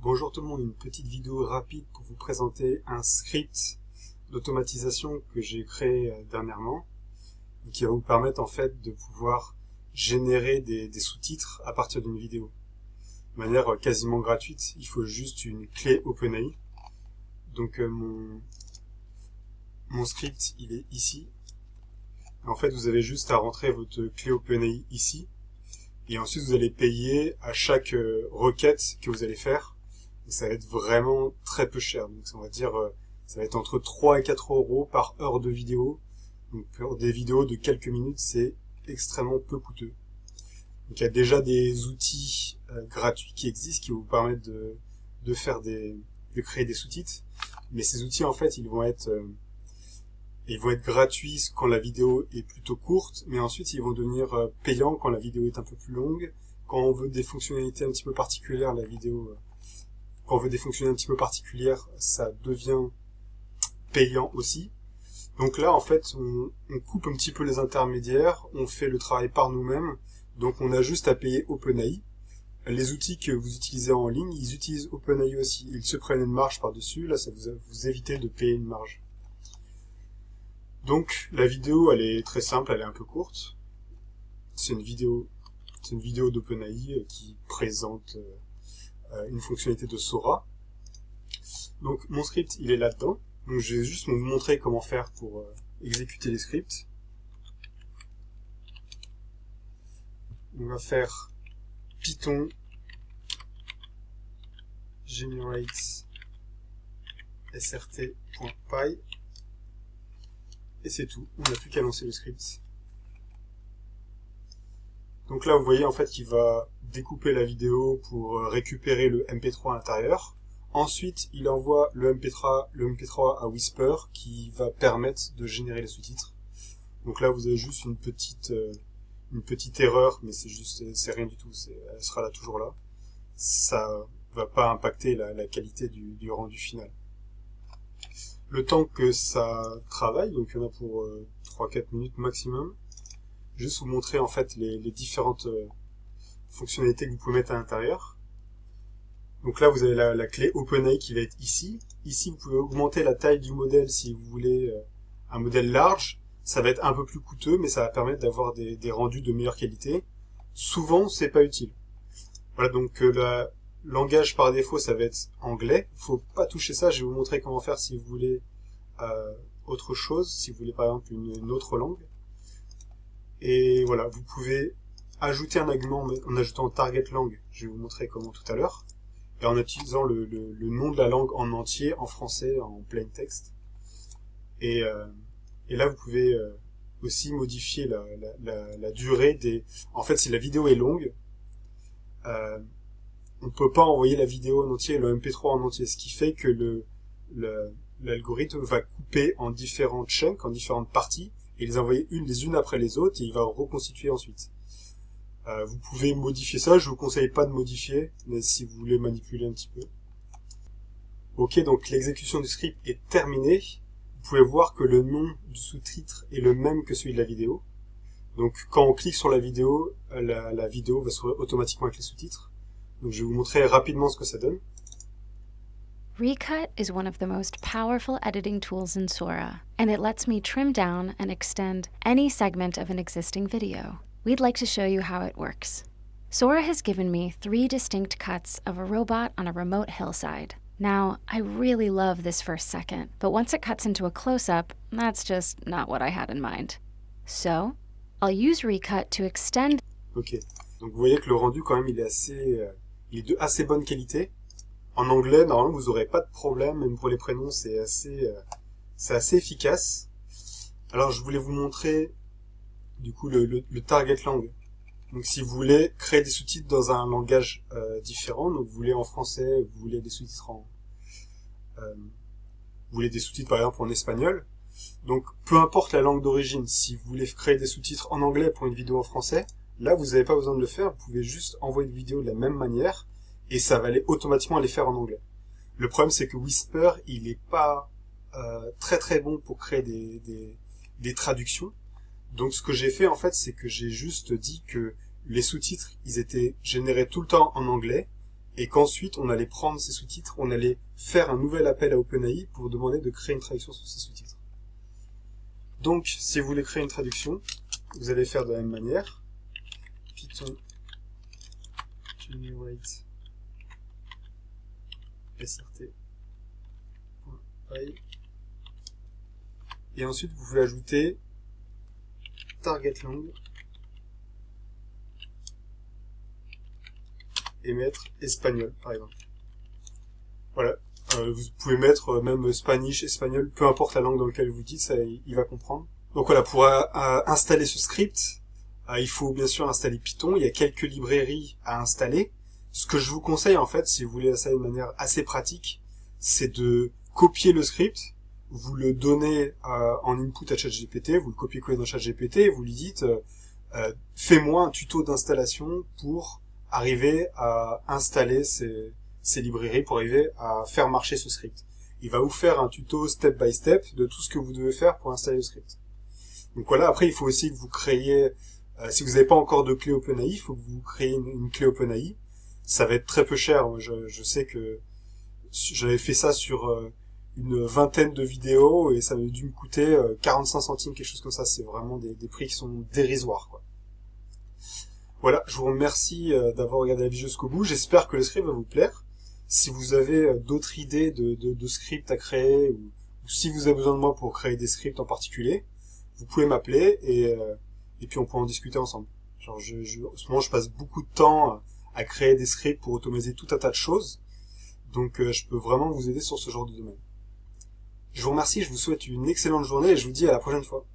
Bonjour tout le monde, une petite vidéo rapide pour vous présenter un script d'automatisation que j'ai créé dernièrement et qui va vous permettre en fait de pouvoir générer des sous-titres à partir d'une vidéo de manière quasiment gratuite. Il faut juste une clé OpenAI. Donc mon script il est ici. En fait vous avez juste à rentrer votre clé OpenAI ici et ensuite vous allez payer à chaque requête que vous allez faire. Et ça va être vraiment très peu cher. Donc on va dire ça va être entre 3 et 4 euros par heure de vidéo. Donc pour des vidéos de quelques minutes, c'est extrêmement peu coûteux. Donc il y a déjà des outils gratuits qui existent qui vous permettent de créer des sous-titres. Mais ces outils en fait, ils vont être gratuits quand la vidéo est plutôt courte, mais ensuite ils vont devenir payants quand la vidéo est un peu plus longue. Quand on veut des fonctionnalités un petit peu particulières, quand on veut des fonctionnalités un petit peu particulières, ça devient payant aussi. Donc là, en fait, on coupe un petit peu les intermédiaires, on fait le travail par nous-mêmes, donc on a juste à payer OpenAI. Les outils que vous utilisez en ligne, ils utilisent OpenAI aussi. Ils se prennent une marge par-dessus, là, ça vous évitez de payer une marge. Donc, la vidéo, elle est très simple, elle est un peu courte. C'est une vidéo d'OpenAI qui présente une fonctionnalité de Sora. Donc mon script il est là-dedans. Donc je vais juste vous montrer comment faire pour exécuter les scripts. On va faire Python generate srt.py et c'est tout. On n'a plus qu'à lancer le script. Donc là vous voyez en fait qu'il va découper la vidéo pour récupérer le MP3 à l'intérieur. Ensuite, il envoie le MP3 à Whisper qui va permettre de générer les sous-titres. Donc là, vous avez juste une petite erreur, mais c'est rien du tout. Elle sera là toujours là. Ça va pas impacter la qualité du rendu final. Le temps que ça travaille, donc il y en a pour 3-4 minutes maximum. Juste vous montrer en fait les différentes fonctionnalités que vous pouvez mettre à l'intérieur. Donc là, vous avez la clé OpenAI qui va être ici. Ici, vous pouvez augmenter la taille du modèle si vous voulez un modèle large. Ça va être un peu plus coûteux, mais ça va permettre d'avoir des rendus de meilleure qualité. Souvent, c'est pas utile. Voilà, donc le langage par défaut, ça va être anglais. Faut pas toucher ça. Je vais vous montrer comment faire si vous voulez autre chose, si vous voulez par exemple une autre langue. Et voilà, vous pouvez ajouter un argument en ajoutant target langue. Je vais vous montrer comment tout à l'heure. Et en utilisant le nom de la langue en entier, en français, en plain text. Et là, vous pouvez aussi modifier la durée des... En fait, si la vidéo est longue, on ne peut pas envoyer la vidéo en entier, le MP3 en entier, ce qui fait que l'algorithme va couper en différents chunks, en différentes parties, et les envoyer les unes après les autres, et il va reconstituer ensuite. Vous pouvez modifier ça, je vous conseille pas de modifier, mais si vous voulez manipuler un petit peu. Ok, donc l'exécution du script est terminée. Vous pouvez voir que le nom du sous-titre est le même que celui de la vidéo. Donc quand on clique sur la vidéo va s'ouvrir automatiquement avec les sous-titres. Donc je vais vous montrer rapidement ce que ça donne. Recut is one of the most powerful editing tools in Sora, and it lets me trim down and extend any segment of an existing video. We'd like to show you how it works. Sora has given me 3 distinct cuts of a robot on a remote hillside. Now, I really love this first second, but once it cuts into a close-up, that's just not what I had in mind. So, I'll use Recut to extend... Ok, donc vous voyez que le rendu quand même il est de assez bonne qualité. En anglais, normalement vous n'aurez pas de problème, même pour les prénoms c'est assez efficace. Alors je voulais vous montrer du coup le target langue. Donc si vous voulez créer des sous-titres dans un langage différent, donc vous voulez en français, vous voulez des sous-titres vous voulez des sous-titres par exemple en espagnol. Donc peu importe la langue d'origine, si vous voulez créer des sous-titres en anglais pour une vidéo en français, là vous n'avez pas besoin de le faire, vous pouvez juste envoyer une vidéo de la même manière et ça va automatiquement les faire en anglais. Le problème c'est que Whisper il est pas très très bon pour créer des traductions. Donc ce que j'ai fait en fait, c'est que j'ai juste dit que les sous-titres, ils étaient générés tout le temps en anglais, et qu'ensuite on allait prendre ces sous-titres, on allait faire un nouvel appel à OpenAI pour demander de créer une traduction sur ces sous-titres. Donc, si vous voulez créer une traduction, vous allez faire de la même manière. Python generate srt.py, et ensuite vous pouvez ajouter target langue et mettre espagnol par exemple. Voilà. Vous pouvez mettre même Spanish, espagnol, peu importe la langue dans laquelle vous dites, ça, il va comprendre. Donc voilà, pour installer ce script, il faut bien sûr installer Python. Il y a quelques librairies à installer. Ce que je vous conseille en fait, si vous voulez ça de manière assez pratique, c'est de copier le script, vous le donnez en input à ChatGPT, vous le copiez-collez dans ChatGPT et vous lui dites fais-moi un tuto d'installation pour arriver à installer ces librairies, pour arriver à faire marcher ce script. Il va vous faire un tuto step by step de tout ce que vous devez faire pour installer le script. Donc voilà, après il faut aussi que vous créiez, si vous n'avez pas encore de clé OpenAI, il faut que vous créez une clé OpenAI. Ça va être très peu cher. Je sais que j'avais fait ça sur une vingtaine de vidéos et ça m'a dû me coûter 45 centimes, quelque chose comme ça. C'est vraiment des prix qui sont dérisoires, quoi. Voilà, je vous remercie d'avoir regardé la vidéo jusqu'au bout. J'espère que le script va vous plaire. Si vous avez d'autres idées de scripts à créer, ou si vous avez besoin de moi pour créer des scripts en particulier, vous pouvez m'appeler et puis on peut en discuter ensemble. Genre, en ce moment, je passe beaucoup de temps à créer des scripts pour automatiser tout un tas de choses. Donc, je peux vraiment vous aider sur ce genre de domaine. Je vous remercie, je vous souhaite une excellente journée et je vous dis à la prochaine fois.